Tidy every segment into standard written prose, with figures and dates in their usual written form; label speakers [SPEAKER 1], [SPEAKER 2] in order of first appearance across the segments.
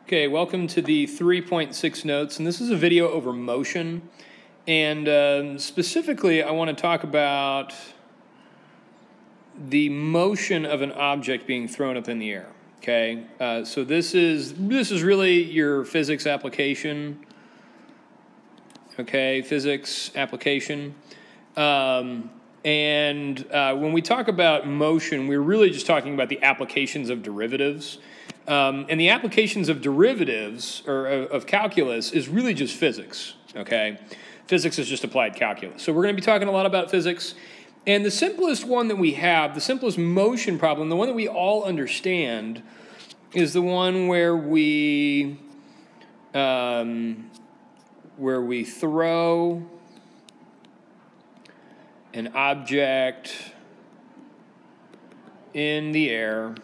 [SPEAKER 1] Okay, welcome to the 3.6 notes, and this is a video over motion. And specifically, I want to talk about the motion of an object being thrown up in the air. Okay, so this is really your physics application. Okay, physics application. When we talk about motion, we're really just talking about the applications of derivatives. And the applications of derivatives, or of calculus, is really just physics, okay? Physics is just applied calculus. So we're going to be talking a lot about physics. And the simplest one that we have, the simplest motion problem, the one that we all understand, is the one where we throw an object in the air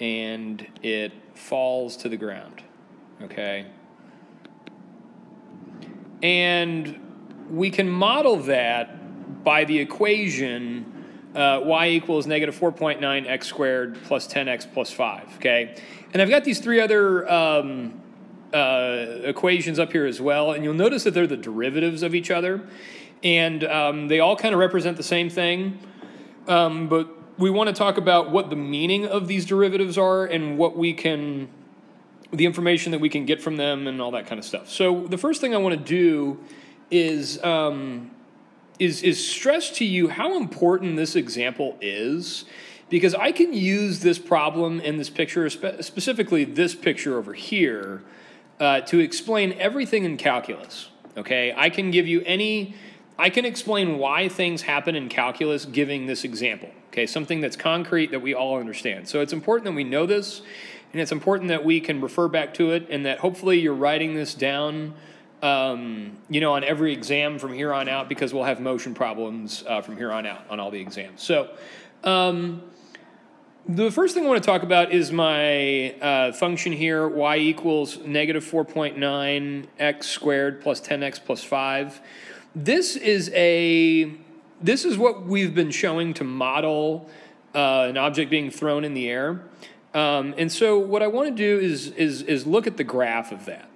[SPEAKER 1] and it falls to the ground, okay? And we can model that by the equation y equals negative 4.9 x squared plus 10x plus 5, okay? And I've got these three other equations up here as well, and you'll notice that they're the derivatives of each other, and they all kind of represent the same thing, but we want to talk about what the meaning of these derivatives are and what the information that we can get from them and all that kind of stuff. So the first thing I want to do is stress to you how important this example is, because I can use this problem in this picture, specifically this picture over here, to explain everything in calculus. Okay, I can explain why things happen in calculus giving this example. Okay, something that's concrete that we all understand. So it's important that we know this, and it's important that we can refer back to it, and that hopefully you're writing this down, on every exam from here on out, because we'll have motion problems from here on out on all the exams. So the first thing I want to talk about is my function here, y equals negative 4.9 x squared plus 10x plus 5. This is what we've been showing to model an object being thrown in the air. And so what I want to do is look at the graph of that.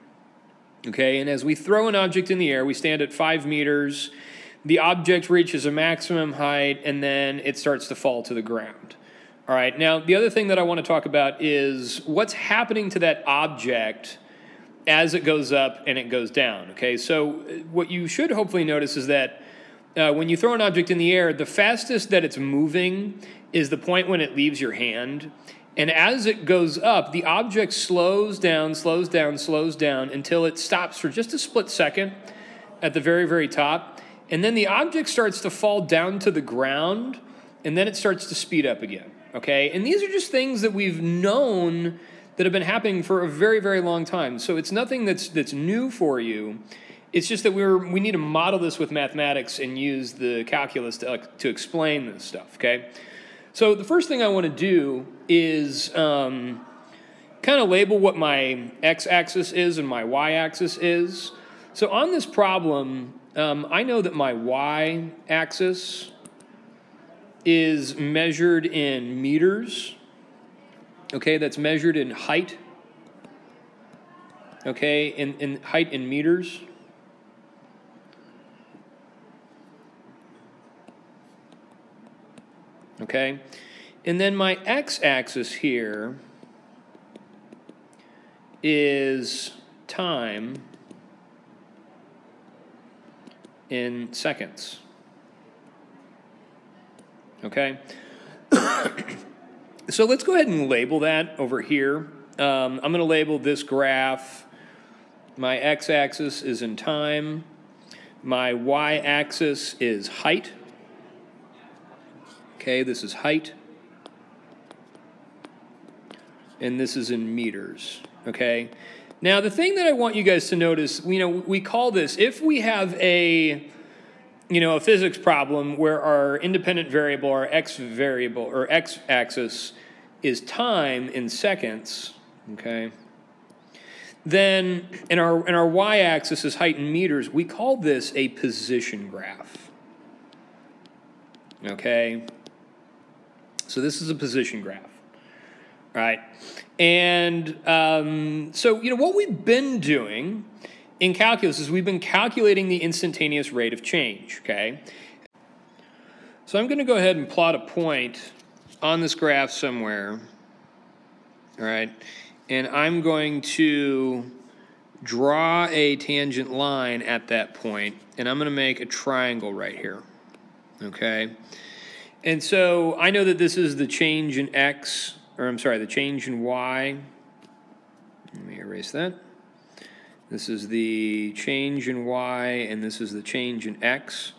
[SPEAKER 1] Okay, and as we throw an object in the air, we stand at 5 meters, the object reaches a maximum height, and then it starts to fall to the ground. All right, now the other thing that I want to talk about is what's happening to that object as it goes up and it goes down. Okay, so what you should hopefully notice is that when you throw an object in the air, the fastest that it's moving is the point when it leaves your hand. And as it goes up, the object slows down until it stops for just a split second at the very, very top. And then the object starts to fall down to the ground, and then it starts to speed up again. Okay, and these are just things that we've known that have been happening for a very, very long time. So it's nothing that's new for you. It's just that we need to model this with mathematics and use the calculus to explain this stuff, okay? So the first thing I want to do is kind of label what my x-axis is and my y-axis is. So on this problem, I know that my y-axis is measured in meters. Okay, that's measured in height. Okay, in height in meters. Okay, and then my x-axis here is time in seconds. Okay, so let's go ahead and label that over here. I'm going to label this graph. My x-axis is in time. My y-axis is height. Okay, this is height. And this is in meters. Okay. Now, the thing that I want you guys to notice, we call this, if we have a physics problem where our independent variable, our x variable, or x-axis is time in seconds, okay, then, and our y-axis is height in meters, we call this a position graph. Okay? So this is a position graph. right? And so, what we've been doing in calculus is we've been calculating the instantaneous rate of change, okay? So I'm going to go ahead and plot a point on this graph somewhere, all right? And I'm going to draw a tangent line at that point, and I'm going to make a triangle right here, okay? And so I know that this is the change in x, or I'm sorry, the change in y. Let me erase that. This is the change in y, and this is the change in x.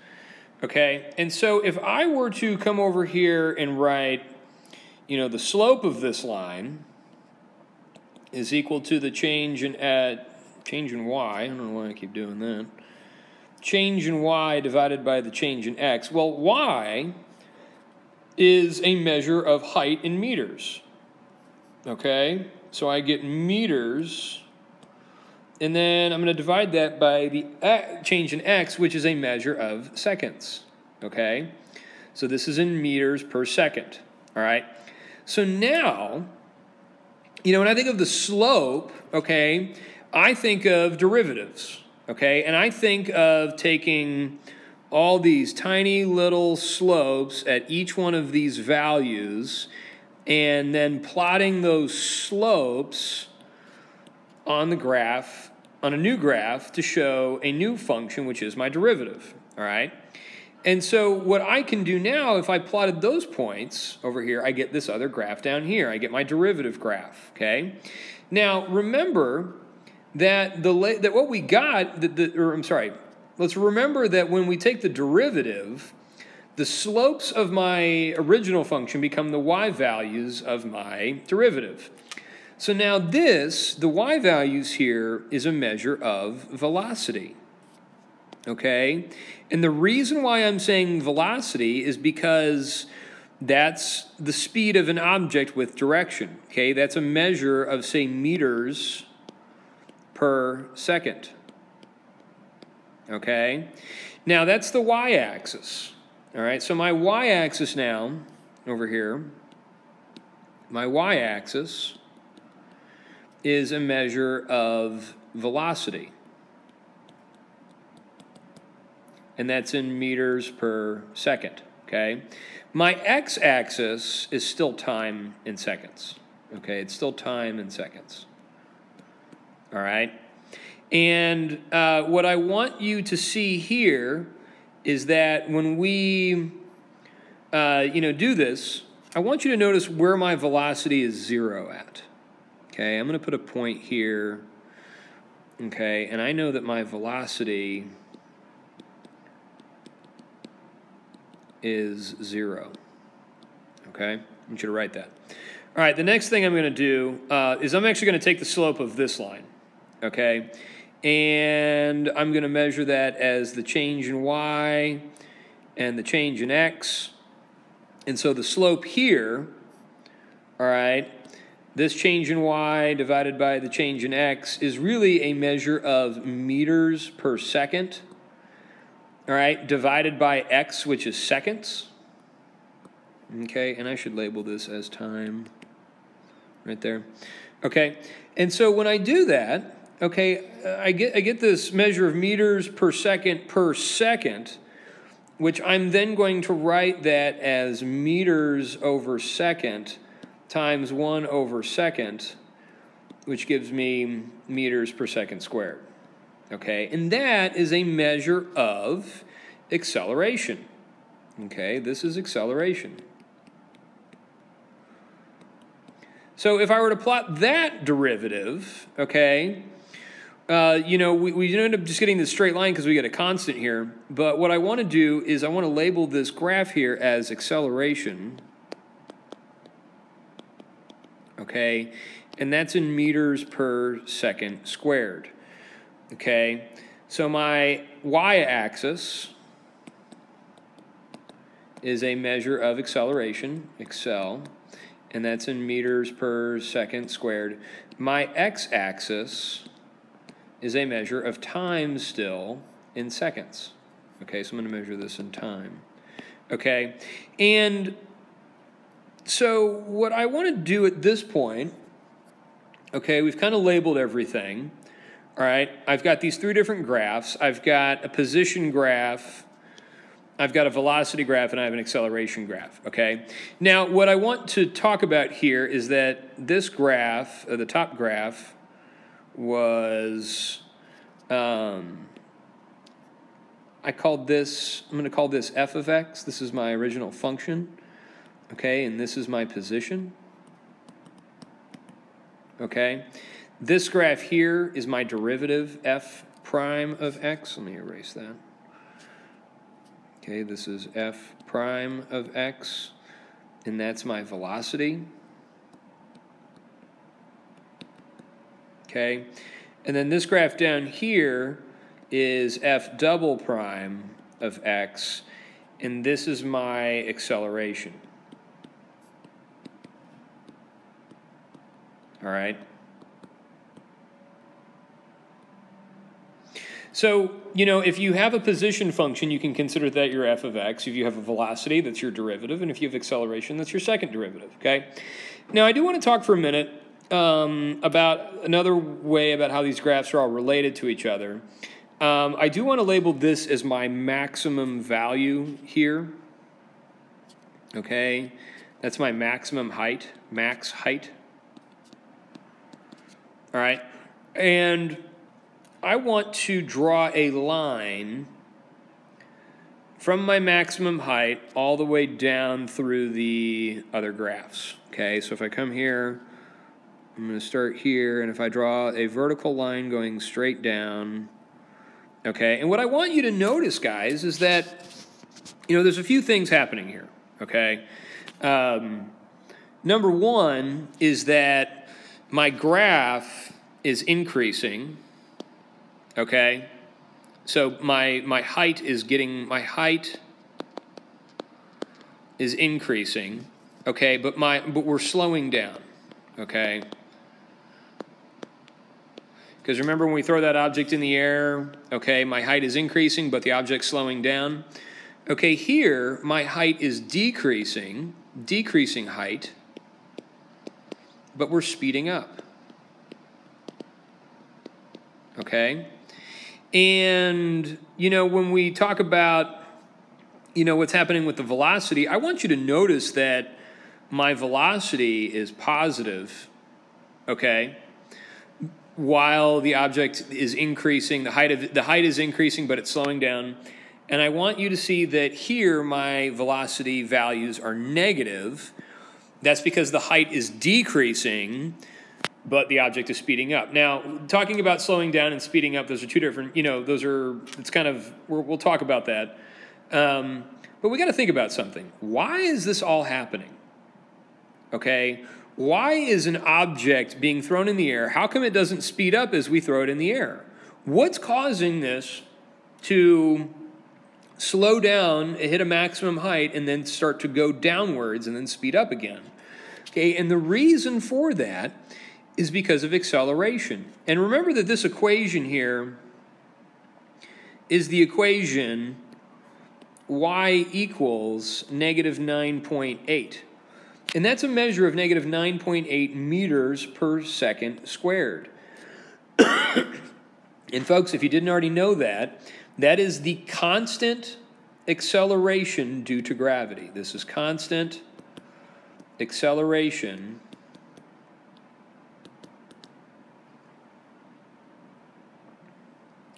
[SPEAKER 1] Okay, and so if I were to come over here and write, the slope of this line is equal to the change in y. I don't know why I keep doing that. Change in y divided by the change in x. Well, y is a measure of height in meters. Okay, so I get meters, and then I'm going to divide that by the change in x, which is a measure of seconds. Okay, so this is in meters per second. All right, so now, when I think of the slope, okay, I think of derivatives. Okay, and I think of taking all these tiny little slopes at each one of these values and then plotting those slopes on the graph, on a new graph, to show a new function, which is my derivative, all right? And so what I can do now, if I plotted those points over here, I get this other graph down here. I get my derivative graph, okay? Now, remember that what we got, let's remember that when we take the derivative, the slopes of my original function become the y values of my derivative. So now the y values here is a measure of velocity, okay? And the reason why I'm saying velocity is because that's the speed of an object with direction, okay? That's a measure of, say, meters per second, okay? Now, that's the y-axis. All right, so my y-axis now, over here, my y-axis is a measure of velocity. And that's in meters per second, okay? My x-axis is still time in seconds, okay? It's still time in seconds, all right? And what I want you to see here is that when we, do this, I want you to notice where my velocity is 0 at. Okay, I'm going to put a point here. Okay, and I know that my velocity is 0. Okay, I want you to write that. All right, the next thing I'm going to do is I'm actually going to take the slope of this line. Okay. And I'm going to measure that as the change in y and the change in x. And so the slope here, all right, this change in y divided by the change in x is really a measure of meters per second, all right, divided by x, which is seconds. Okay, and I should label this as time right there. Okay, and so when I do that, okay, I get this measure of meters per second, which I'm then going to write that as meters over second times 1 over second, which gives me meters per second squared. Okay, and that is a measure of acceleration. Okay, this is acceleration. So if I were to plot that derivative, okay, we end up just getting this straight line because we get a constant here. But what I want to do is I want to label this graph here as acceleration. Okay, and that's in meters per second squared. Okay, so my y-axis is a measure of acceleration, accel, and that's in meters per second squared. My x-axis is a measure of time still in seconds. Okay, so I'm going to measure this in time. Okay, and So what I want to do at this point, okay, we've kind of labeled everything. All right, I've got these 3 different graphs. I've got a position graph, I've got a velocity graph, and I have an acceleration graph, okay? Now, what I want to talk about here is that this graph, the top graph, was, I called this, I'm going to call this f of x. This is my original function, okay? And this is my position, okay? This graph here is my derivative, f prime of x. Let me erase that. Okay, this is f prime of x, and that's my velocity. Okay, and then this graph down here is f double prime of x, and this is my acceleration. All right. So, you know, if you have a position function, you can consider that your f of x. If you have a velocity, that's your derivative. And if you have acceleration, that's your second derivative, okay? Now, I do want to talk for a minute about another way about how these graphs are all related to each other. I do want to label this as my maximum value here, okay? That's my maximum height, max height. All right, and I want to draw a line from my maximum height all the way down through the other graphs, okay? So if I come here, I'm going to start here, and if I draw a vertical line going straight down, okay? And what I want you to notice, guys, is that, you know, there's a few things happening here, okay? Number one is that my graph is increasing. Okay, so my height is increasing. Okay, but we're slowing down. Okay, because remember when we throw that object in the air, okay, my height is increasing, but the object's slowing down. Okay, here my height is decreasing height, but we're speeding up. Okay. And, you know, when we talk about, you know, what's happening with the velocity, I want you to notice that my velocity is positive, okay, while the object is increasing, the height is increasing, but it's slowing down. And I want you to see that here my velocity values are negative. That's because the height is decreasing, but the object is speeding up. Now, talking about slowing down and speeding up, those are 2 different, you know, it's kind of, we'll talk about that. But we got to think about something. Why is this all happening? Okay, why is an object being thrown in the air? How come it doesn't speed up as we throw it in the air? What's causing this to slow down, hit a maximum height, and then start to go downwards and then speed up again? Okay, and the reason for that is because of acceleration. And remember that this equation here is the equation y equals negative 9.8. And that's a measure of negative 9.8 meters per second squared. And folks, if you didn't already know that, that is the constant acceleration due to gravity. This is constant acceleration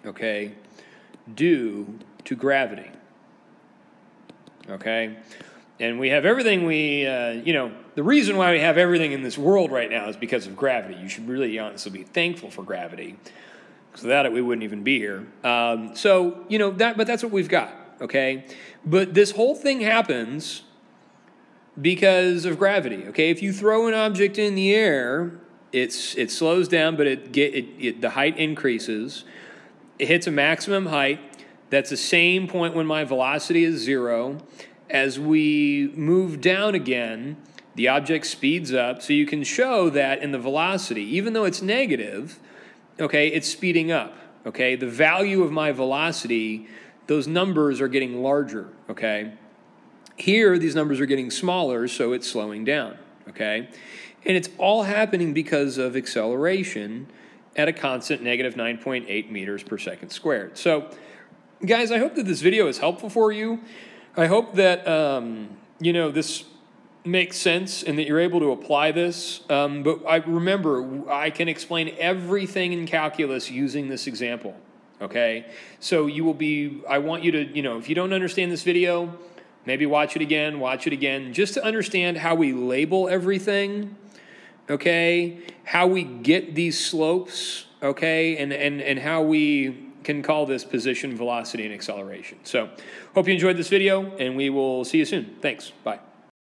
[SPEAKER 1] okay, due to gravity, okay? And we have everything you know, the reason why we have everything in this world right now is because of gravity. You should really honestly be thankful for gravity, because without it, we wouldn't even be here. So, you know, but that's what we've got, okay? But this whole thing happens because of gravity, okay? If you throw an object in the air, it slows down, but the height increases. It hits a maximum height. That's the same point when my velocity is 0. As we move down again, the object speeds up. So you can show that in the velocity, even though it's negative, okay, it's speeding up, okay? The value of my velocity, those numbers are getting larger, okay? Here, these numbers are getting smaller, so it's slowing down, okay? And it's all happening because of acceleration at a constant negative 9.8 meters per second squared. So, guys, I hope that this video is helpful for you. I hope that, you know, this makes sense and that you're able to apply this. But remember, I can explain everything in calculus using this example, okay? So you will be, I want you to, you know, if you don't understand this video, maybe watch it again, just to understand how we label everything, okay? How we get these slopes, okay? And how we can call this position, velocity, and acceleration. So hope you enjoyed this video, and we will see you soon. Thanks. Bye.